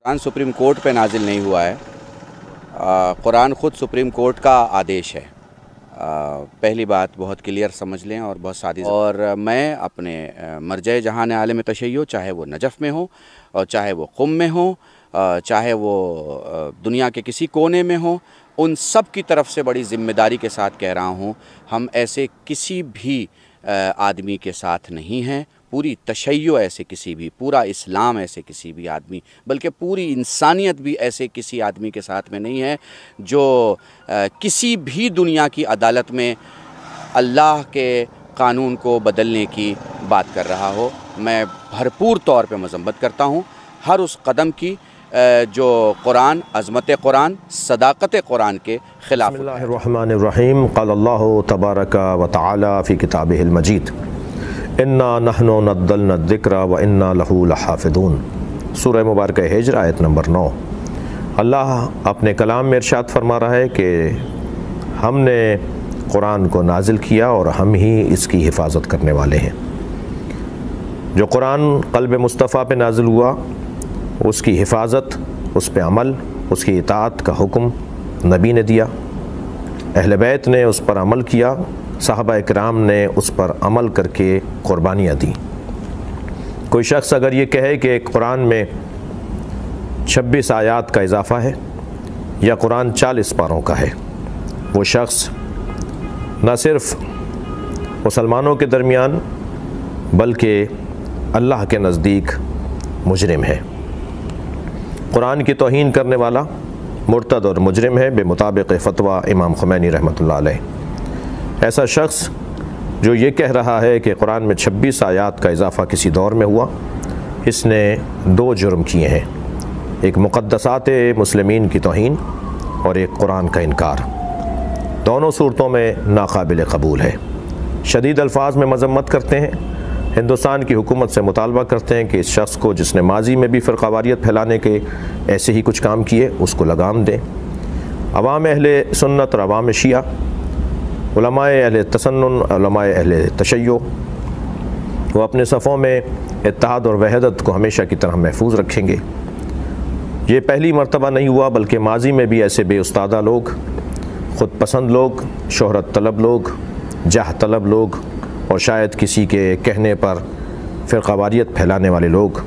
Quran supreme court पे नाजिल नहीं हुआ है। कुरान ख़ुद सुप्रीम कोर्ट का आदेश है। पहली बात बहुत क्लियर समझ लें और बहुत सादी। और मैं अपने मरजे जहान आलम तशय्यो, चाहे वो नजफ़ में हो और चाहे वो क़ुम में हो, चाहे वो दुनिया के किसी कोने में हो, उन सब की तरफ से बड़ी ज़िम्मेदारी के साथ कह रहा हूँ, हम ऐसे किसी भी आदमी के साथ नहीं हैं। पूरी तशय्यो ऐसे किसी भी, पूरा इस्लाम ऐसे किसी भी आदमी, बल्कि पूरी इंसानियत भी ऐसे किसी आदमी के साथ में नहीं है जो किसी भी दुनिया की अदालत में अल्लाह के कानून को बदलने की बात कर रहा हो। मैं भरपूर तौर पे मज़म्मत करता हूँ हर उस कदम की जो कुरान, अज़मत कुरान, सदाक़त कुरान के ख़िलाफ़। बिस्मिल्लाहिर्रहमानिर्रहीम। क़ाल अल्लाहु तबारक व तआला फ़ी किताबिहिल मजीद, इन्ना नहनु नज़्ज़लना ज़िक्रा व इन्ना लहू लहाफ़िज़ून। सूरह मुबारक हिज्र आयत नंबर 9। अल्लाह अपने कलाम में इरशाद फरमा रहा है कि हमने कुरान को नाजिल किया और हम ही इसकी हिफाजत करने वाले हैं। जो कुरान क़ल्ब मुस्तफ़ा पे नाजिल हुआ, उसकी हिफाजत, उस पे अमल, उसकी इताअत का हुक्म नबी ने दिया, अहले बैत ने उस पर अमल किया, सहाबा इकराम ने उस पर अमल करके क़ुरबानियाँ दी। कोई शख्स अगर ये कहे कि कुरान में 26 आयात का इजाफ़ा है या कुरान 40 पारों का है, वो शख्स न सिर्फ़ मुसलमानों के दरमियान बल्कि अल्लाह के नज़दीक मुजरिम है। कुरान की तौहीन करने वाला मुर्तद और मुजरिम है बेमुताबिक़ फ़तवा इमाम ख़ुमैनी रहमतुल्लाह अलैह। ऐसा शख्स जो ये कह रहा है कि कुरान में 26 आयात का इजाफ़ा किसी दौर में हुआ, इसने 2 जुर्म किए हैं, एक मुक़द्दसात मुस्लिमीन की तौहीन और एक कुरान का इनकार। दोनों सूरतों में नाकाबिल कबूल है। शदीद अल्फाज में मज़म्मत करते हैं, हिंदुस्तान की हुकूमत से मुतालबा करते हैं कि इस शख्स को, जिसने माजी में भी फ़िरक़ावारियत फैलाने के ऐसे ही कुछ काम किए, उसको लगाम दें। अवाम अहले सुन्नत और अवाम शिया, उलमाए अहले तसन्नुन, उलमाए अहले तशय्यो, वो अपने सफ़ों में इत्तेहाद और वहदत को हमेशा की तरह महफूज रखेंगे। ये पहली मरतबा नहीं हुआ, बल्कि माजी में भी ऐसे बेउस्तादा लोग, ख़ुद पसंद लोग, शोहरत तलब लोग, जाह तलब लोग और शायद किसी के कहने पर फ़िरक़ावारियत फैलाने वाले लोग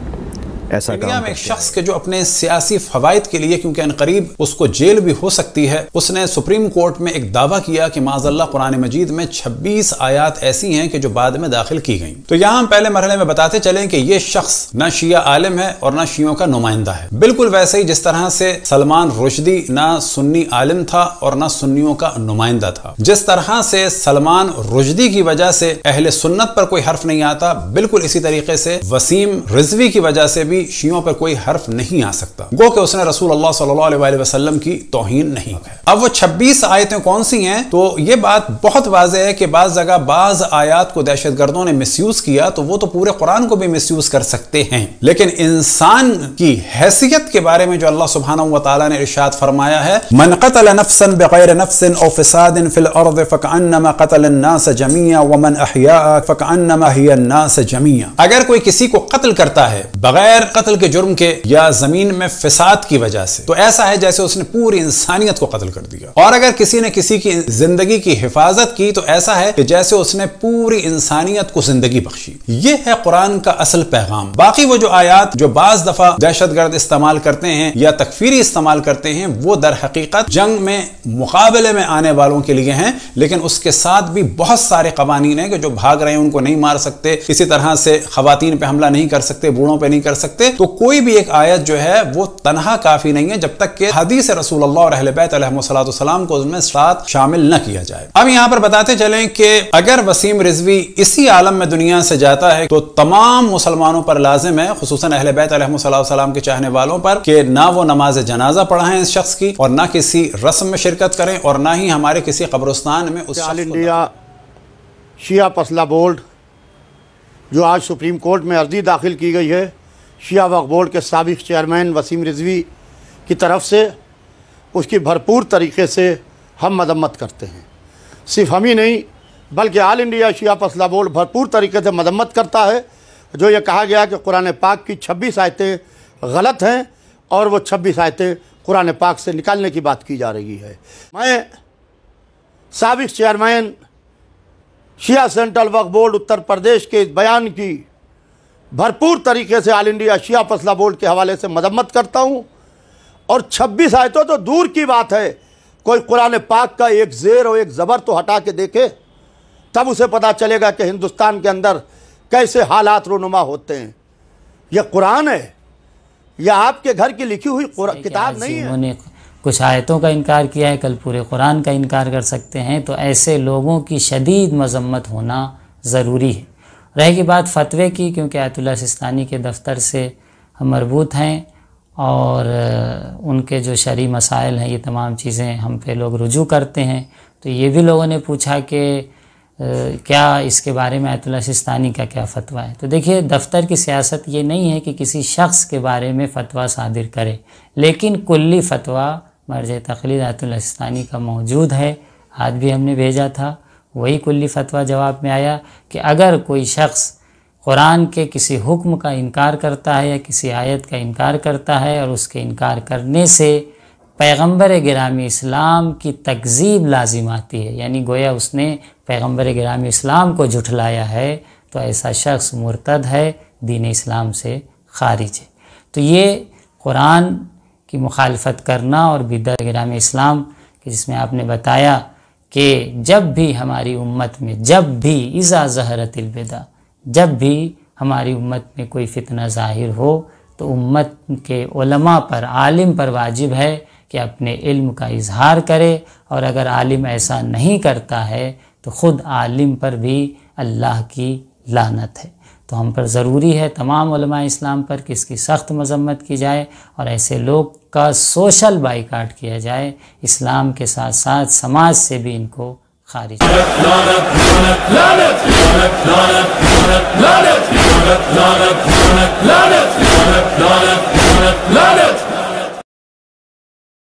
ऐसा इंडिया में एक शख्स के जो अपने सियासी फ़वाइद के लिए, क्योंकि अनकरीब उसको जेल भी हो सकती है, उसने सुप्रीम कोर्ट में एक दावा किया कि माज़अल्लाह कुरान मजीद में 26 आयात ऐसी हैं कि जो बाद में दाखिल की गई। तो यहाँ हम पहले मरहले में बताते चलें कि ये शख्स ना शिया आलिम है और ना शियों का नुमाइंदा है। बिल्कुल वैसे ही जिस तरह से सलमान रुश्दी ना सुन्नी आलिम था और ना सुन्नियों का नुमाइंदा था, जिस तरह से सलमान रुश्दी की वजह से अहले सुन्नत पर कोई हर्फ नहीं आता, बिल्कुल इसी तरीके से वसीम रिजवी की वजह से भी शियों पर कोई हर्फ नहीं आ सकता, गो कि उसने रसूल अल्लाह सल्लल्लाहु अलैहि वसल्लम की तौहीन नहीं है। अब वो 26 आयतें कौन सी हैं? तो ये बात बहुत वाज़ेह है कि बाज़ जगह बाज़ आयात को दहशतगर्दों ने मिसयूज किया, तो वो तो पूरे कुरान को भी मिसयूज कर सकते हैं। लेकिन इंसान की हैसियत के बारे में जो अल्लाह सुब्हानहू व तआला ने इरशाद फरमाया है, मन क़तल नफ्सन बिग़ैर नफ्सिन औ फ़सादिन फ़िल अर्ज़ फ़कअन्नमा क़तल अन्नास जमीअन व मन अहयाअ फ़कअन्नमा हिय अन्नास जमीअन। अगर कोई किसी को कत्ल करता है बगैर कत्ल के जुर्म के या जमीन में फिसाद की वजह से, तो ऐसा है जैसे उसने पूरी इंसानियत को कत्ल कर दिया। और अगर किसी ने किसी की जिंदगी की हिफाजत की, तो ऐसा है कि जैसे उसने पूरी इंसानियत को जिंदगी बख्शी। ये है कुरान का असल पैगाम। बाकी वो जो आयात जो बाज दफा दहशतगर्द इस्तेमाल करते हैं या तकफीरी इस्तेमाल करते हैं, वो दर हकीकत जंग में मुकाबले में आने वालों के लिए हैं, लेकिन उसके साथ भी बहुत सारे कवानीन हैं कि जो भाग रहे हैं उनको नहीं मार सकते, इसी तरह से खवातीन पे हमला नहीं कर सकते, बूढ़ों पे नहीं कर सकते। तो कोई भी एक आयत जो है वो तनहा काफी नहीं है जब तक कि हदीस रसूलुल्लाह और अहले बैत अलैहिस्सलाम को उसमें साथ शामिल न किया जाए। अब यहां पर बताते चलें कि अगर वसीम रिजवी इसी आलम में दुनिया से जाता है, तो तमाम मुसलमानों पर लाजिम है, खुसूसन अहले बैत अलैहिस्सलाम के चाहने वालों पर, कि ना वो नमाज जनाजा पढ़ाएं इस शख्स की, और ना किसी रस्म में शिरकत करें, और ना ही हमारे किसी कब्रिस्तान में उस ऑल इंडिया शिया फसला बोर्ड जो आज सुप्रीम कोर्ट में अर्जी दाखिल की गई है, शिया वक्फ बोर्ड के साबिक चेयरमैन वसीम रिजवी की तरफ से, उसकी भरपूर तरीके से हम मजम्मत करते हैं। सिर्फ हम ही नहीं बल्कि ऑल इंडिया शिया फसला बोर्ड भरपूर तरीके से मजम्मत करता है जो ये कहा गया कि कुरान पाक की 26 आयतें गलत हैं اور وہ 26 آیتیں قرآن پاک سے نکالنے کی بات کی جا رہی ہے۔ میں سابق چیئرمین شیعہ سینٹرل وقف بورڈ اتر پردیش کے اس بیان کی بھرپور طریقے سے آل انڈیا شیعہ فضلہ بورڈ کے حوالے سے مذمت کرتا ہوں، اور 26 آیتوں تو دور کی بات ہے، کوئی قرآن پاک کا ایک زیر اور ایک زبر تو ہٹا کے دیکھے، تب اسے پتہ چلے گا کہ ہندوستان کے اندر کیسے حالات رونما ہوتے ہیں۔ یہ قرآن ہے، یہ آپ کے گھر کی لکھی ہوئی کتاب نہیں ہے۔ انہوں نے کچھ آیتوں کا انکار کیا ہے، کل پورے قرآن کا انکار کر سکتے ہیں، تو ایسے لوگوں کی شدید مذمت ہونا ضروری ہے۔ رہے گی بات فتوے کی، کیونکہ آیت اللہ سستانی کے دفتر سے ہم مربوط ہیں اور ان کے جو شرعی مسائل ہیں یہ تمام چیزیں ہم پہ لوگ رجوع کرتے ہیں، تو یہ بھی لوگوں نے پوچھا کہ کیا اس کے بارے میں آیت اللہ سستانی کا کیا فتویٰ ہے۔ تو دیکھیے، دفتر کی سیاست یہ نہیں ہے کہ کسی شخص کے بارے میں فتویٰ صادر کرے، لیکن کلی فتویٰ مرجع تقلید آیت اللہ سستانی کا موجود ہے۔ آج بھی ہم نے بھیجا تھا، وہی کلی فتویٰ جواب میں آیا کہ اگر کوئی شخص قرآن کے کسی حکم کا انکار کرتا ہے یا کسی آیت کا انکار کرتا ہے اور اس کے انکار کرنے سے پیغمبر گرامی اسلام کی تکذیب لازم آتی ہے، یعنی گویا اس نے پیغمبر گرامی اسلام کو جھٹلایا ہے، تو ایسا شخص مرتد ہے، دین اسلام سے خارج ہے۔ تو یہ قرآن کی مخالفت کرنا اور بدعت گرامی اسلام کہ جس میں آپ نے بتایا کہ جب بھی ہماری امت میں اذا ظہرت البدع، جب بھی ہماری امت میں کوئی فتنہ ظاہر ہو تو امت کے علماء پر، عالم پر واجب ہے کہ اپنے علم کا اظہار کرے، اور اگر عالم ایسا نہیں کرتا ہے تو خود عالم پر بھی اللہ کی لعنت ہے۔ تو ہم پر ضروری ہے، تمام علماء اسلام پر، کہ اس کی سخت مذمت کی جائے اور ایسے لوگ کا سوشل بائیکاٹ کیا جائے، اسلام کے ساتھ ساتھ سماج سے بھی ان کو خارج لعنت